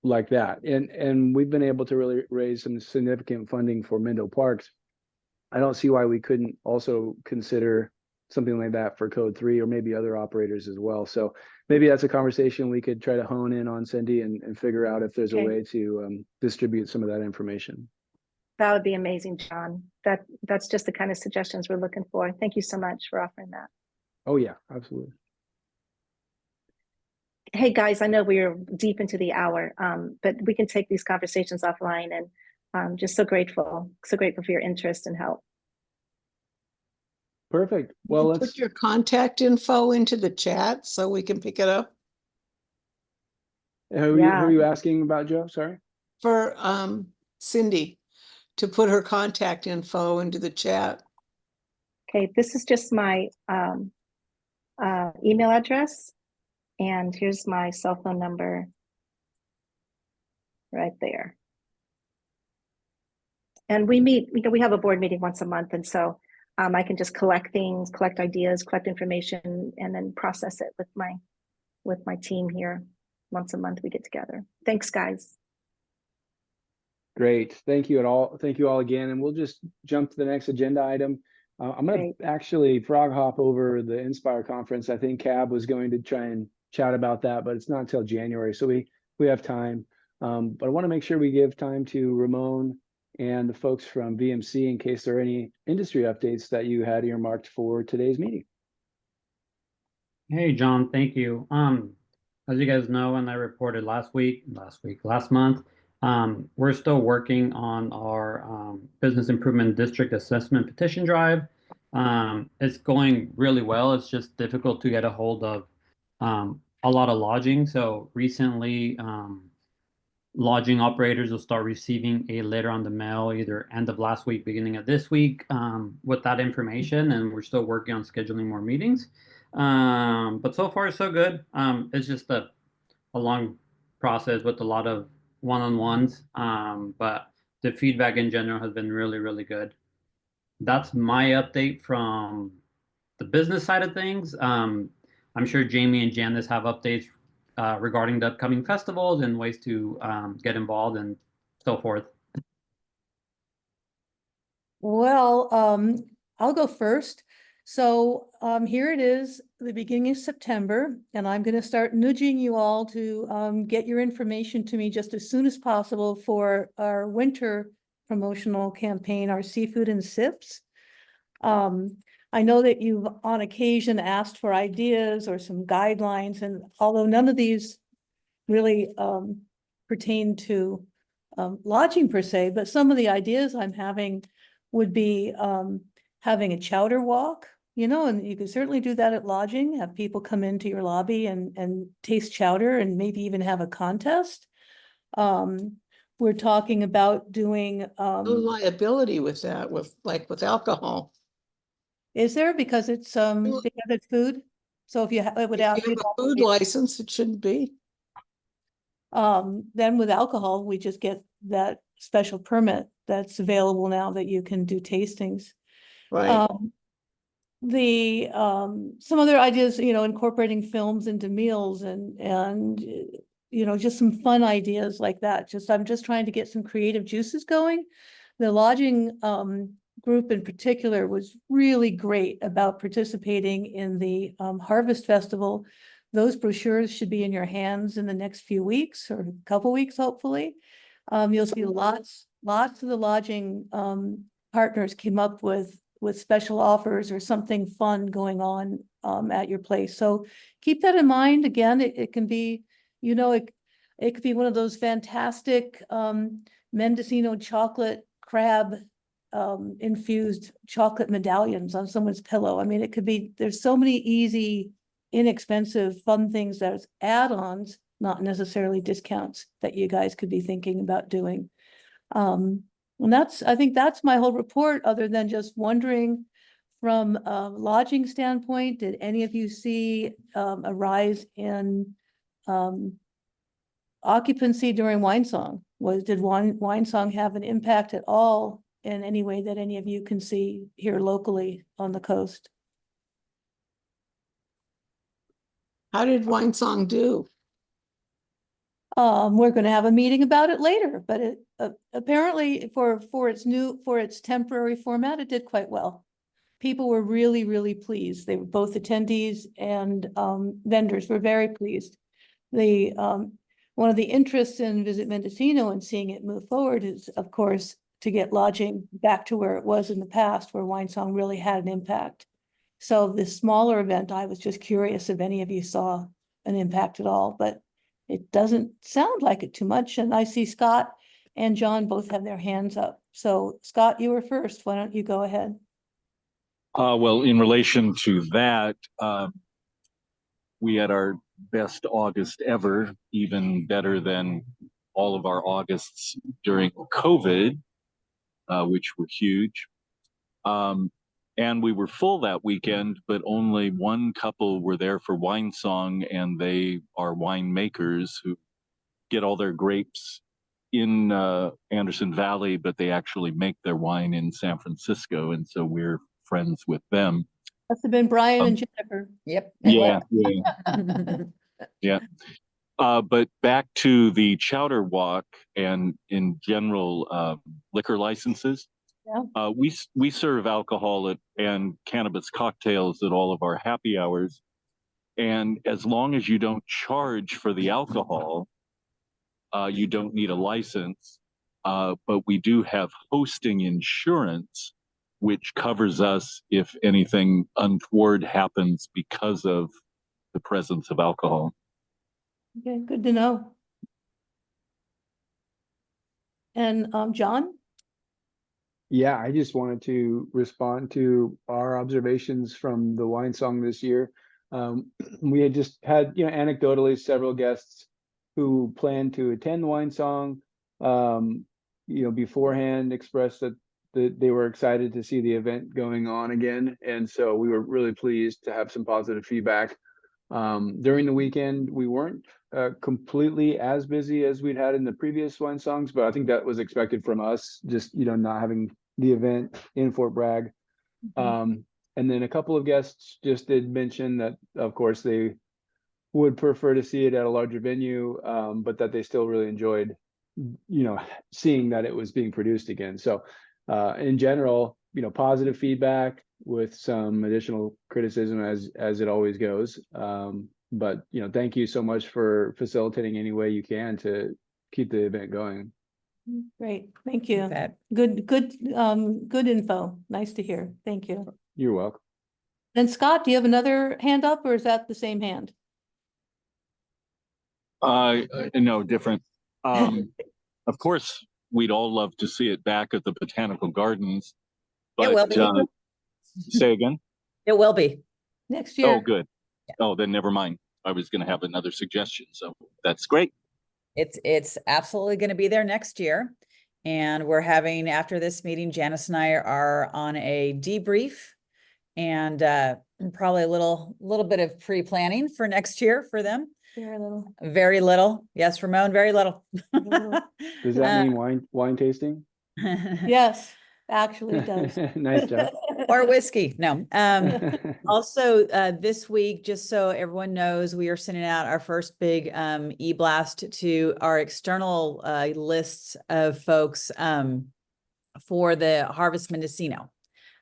like that. And we've been able to really raise some significant funding for Mendo Parks. I don't see why we couldn't also consider something like that for Code 3 or maybe other operators as well. So maybe that's a conversation we could try to hone in on, Cindy, and figure out if there's a way to distribute some of that information. That would be amazing, John. That's just the kind of suggestions we're looking for. Thank you so much for offering that. Oh yeah, absolutely. Hey guys, I know we're deep into the hour, but we can take these conversations offline, and I'm just so grateful for your interest and help. Perfect. Well, You let's put your contact info into the chat so we can pick it up who are you asking about, Joe? Sorry. for Cindy to put her contact info into the chat. Okay, this is just my email address, and here's my cell phone number right there. And we meet, we have a board meeting once a month, and so I can just collect things, collect ideas, collect information, and then process it with my team here. Once a month we get together. Thanks, guys. Great. Thank you all again. And we'll just jump to the next agenda item. I'm going to actually frog hop over the InnSpire conference. I think Cab was going to try and chat about that, but it's not until January. So we have time. But I want to make sure we give time to Ramon and the folks from VMC in case there are any industry updates that you had earmarked for today's meeting. Hey, John, thank you. As you guys know, and I reported last month, we're still working on our business improvement district assessment petition drive. It's going really well. It's just difficult to get a hold of a lot of lodging. So recently, lodging operators will start receiving a letter on the mail either end of last week, beginning of this week, with that information, and we're still working on scheduling more meetings. But so far so good. It's just a long process with a lot of one-on-ones, but the feedback in general has been really, really good. That's my update from the business side of things. I'm sure Jamie and Janice have updates regarding the upcoming festivals and ways to get involved and so forth. Well, I'll go first. So here it is, the beginning of September, and I'm going to start nudging you all to get your information to me just as soon as possible for our winter promotional campaign, our seafood and sips. I know that you've on occasion asked for ideas or some guidelines, and although none of these really pertain to lodging per se, but some of the ideas I'm having would be having a chowder walk, you know, and you could certainly do that at lodging, have people come into your lobby and taste chowder and maybe even have a contest. We're talking about doing, No liability with that, with alcohol. is there, because it's Well, because it's food? So if you it would If have, you have a food license, it shouldn't be. then with alcohol, we just get that special permit that's available now that you can do tastings. Right. Some other ideas, you know, incorporating films into meals and you know, just some fun ideas like that. I'm just trying to get some creative juices going. The lodging group in particular was really great about participating in the Harvest Festival. Those brochures should be in your hands in the next few weeks or a couple weeks, hopefully. You'll see lots of the lodging partners came up with special offers or something fun going on at your place. So keep that in mind. Again, it can be, you know, it could be one of those fantastic Mendocino chocolate crab infused chocolate medallions on someone's pillow. I mean, it could be, there's so many easy, inexpensive, fun things that's add-ons, not necessarily discounts, that you guys could be thinking about doing. And I think that's my whole report, other than just wondering from a lodging standpoint, did any of you see a rise in occupancy during Wine Song? Did Wine Song have an impact at all in any way that any of you can see here locally on the coast? How did Wine Song do? We're going to have a meeting about it later, but it apparently for its temporary format, it did quite well. People were really, really pleased. They were both attendees and vendors were very pleased. One of the interests in Visit Mendocino and seeing it move forward is, of course, to get lodging back to where it was in the past, where Wine Song really had an impact. So this smaller event, I was just curious if any of you saw an impact at all, but it doesn't sound like it too much. And I see Scott and John both have their hands up. So Scott, you were first. Why don't you go ahead? Well, in relation to that, we had our best August ever, even better than all of our Augusts during COVID, which were huge. And we were full that weekend, but only one couple were there for Wine Song, and they are winemakers who get all their grapes in Anderson Valley, but they actually make their wine in San Francisco, and so we're friends with them. Must have been Brian and Jennifer. Yep. Yeah. But back to the chowder walk and in general liquor licenses. Yeah. We serve alcohol and cannabis cocktails at all of our happy hours, and as long as you don't charge for the alcohol, you don't need a license. But we do have hosting insurance, which covers us if anything untoward happens because of the presence of alcohol. Okay, good to know. And John? Yeah, I just wanted to respond to our observations from the Wine Song this year. We had just had, anecdotally several guests who planned to attend the Wine Song, beforehand expressed that they were excited to see the event going on again. And so we were really pleased to have some positive feedback. During the weekend, we weren't completely as busy as we'd had in the previous Wine Songs, but I think that was expected from us, just, not having the event in Fort Bragg. And then a couple of guests just did mention that, of course, they would prefer to see it at a larger venue, but that they still really enjoyed, seeing that it was being produced again. So in general, positive feedback with some additional criticism as it always goes. But, thank you so much for facilitating any way you can to keep the event going. Great, thank you. Good info. Nice to hear. Thank you. You're welcome. And Scott, do you have another hand up, or is that the same hand? No, different. Of course, we'd all love to see it back at the Botanical Gardens, It will but be. say again? It will be. Next year. Oh, good. Oh, then never mind. I was going to have another suggestion, so that's great. It's absolutely going to be there next year. And we're having, after this meeting, Janice and I are on a debrief and probably a little bit of pre-planning for next year for them. Very little. Very little. Yes, Ramon, very little. Does that mean wine tasting? Yes, actually it does. Nice job. Or whiskey. No. Also, this week, just so everyone knows, we are sending out our first big e-blast to our external lists of folks for the Harvest Mendocino.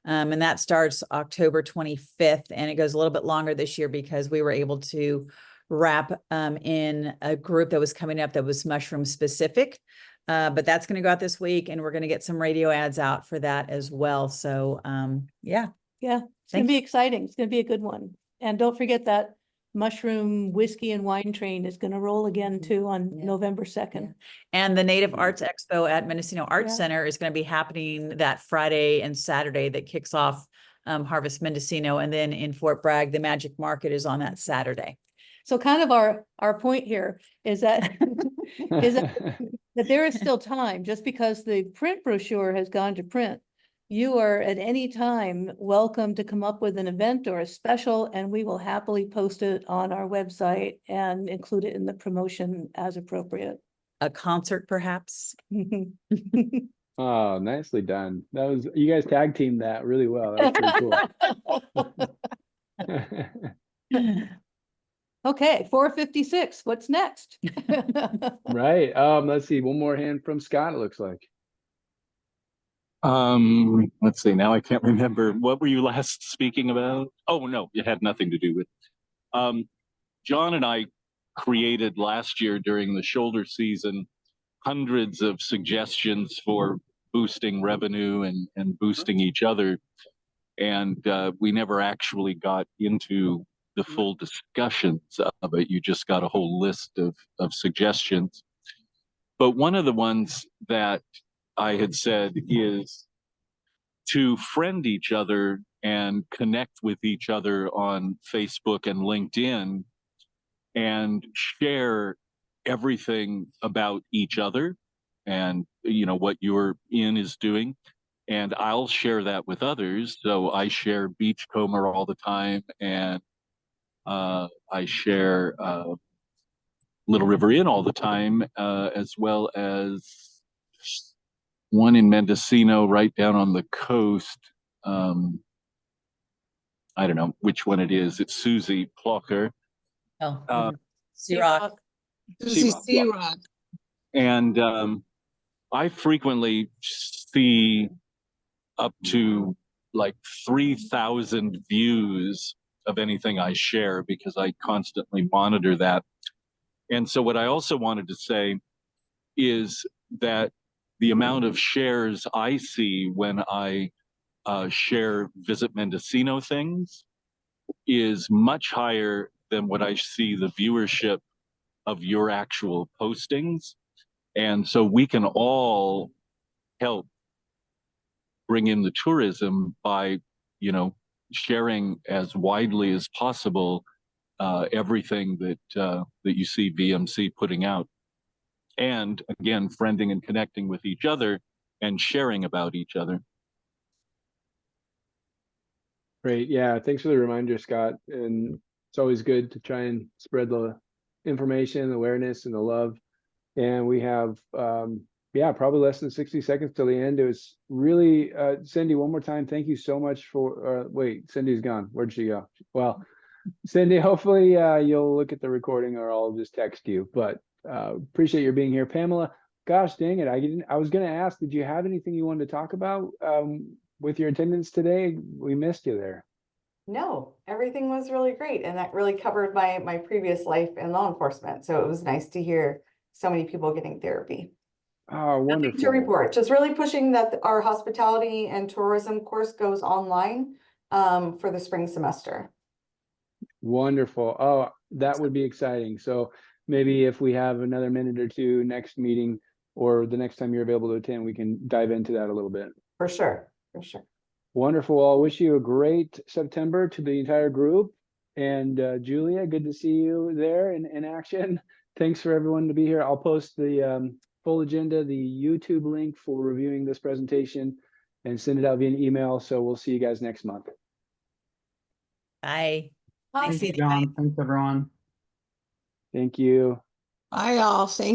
And that starts October 25th, and it goes a little bit longer this year because we were able to wrap in a group that was coming up that was mushroom specific. But that's going to go out this week, and we're going to get some radio ads out for that as well. So yeah. Yeah, it's going to be exciting. It's going to be a good one. And don't forget that mushroom whiskey and wine train is going to roll again too on November 2nd. And the Native Arts Expo at Mendocino Arts Center is going to be happening that Friday and Saturday that kicks off Harvest Mendocino. And then in Fort Bragg, the Magic Market is on that Saturday. So kind of our point here is that that there is still time. Just because the print brochure has gone to print, you are at any time welcome to come up with an event or a special, and we will happily post it on our website and include it in the promotion as appropriate. A concert, perhaps. Oh, nicely done. You guys tag teamed that really well. That was pretty cool. Okay, 4:56. What's next? Right. Let's see. One more hand from Scott, it looks like. Let's see. Now I can't remember. What were you last speaking about? Oh, no, it had nothing to do with. John and I created last year during the shoulder season hundreds of suggestions for boosting revenue and boosting each other. And we never actually got into the full discussions of it. You just got a whole list of suggestions. But one of the ones that I had said is to friend each other and connect with each other on Facebook and LinkedIn and share everything about each other and, you know, what your in is doing. And I'll share that with others. So I share Beachcomber all the time, and I share Little River Inn all the time, as well as one in Mendocino right down on the coast. I don't know which one it is. It's Susie Plocker. Oh, Sea Rock. Sea Rock. And I frequently see up to like 3,000 views of anything I share because I constantly monitor that. And so what I also wanted to say is that the amount of shares I see when I share Visit Mendocino things is much higher than what I see the viewership of your actual postings. And so we can all help bring in the tourism by, you know, sharing as widely as possible everything that that you see VMC putting out. And again, friending and connecting with each other and sharing about each other. Great. Yeah. Thanks for the reminder, Scott. And it's always good to try and spread the information, awareness, and the love. And we have, probably less than 60 seconds till the end. It was really, Cindy, one more time, thank you so much for, wait, Cindy's gone. Where'd she go? Well, Cindy, hopefully you'll look at the recording or I'll just text you, but appreciate your being here. Pamela, gosh dang it. I was going to ask, did you have anything you wanted to talk about with your attendance today? We missed you there. No, everything was really great. And that really covered my previous life in law enforcement. So it was nice to hear so many people getting therapy. Oh, wonderful. Nothing to report. Just really pushing that our hospitality and tourism course goes online for the spring semester. Wonderful. Oh, that would be exciting. So maybe if we have another minute or two next meeting or the next time you're available to attend, we can dive into that a little bit. For sure, for sure. Wonderful. I'll wish you a great September to the entire group. And Julia, good to see you there in action. Thanks for everyone to be here. I'll post the full agenda, the YouTube link for reviewing this presentation, and send it out via email. So we'll see you guys next month. Bye. Thank you, John. Thanks, everyone. Thank you. Bye all. Thank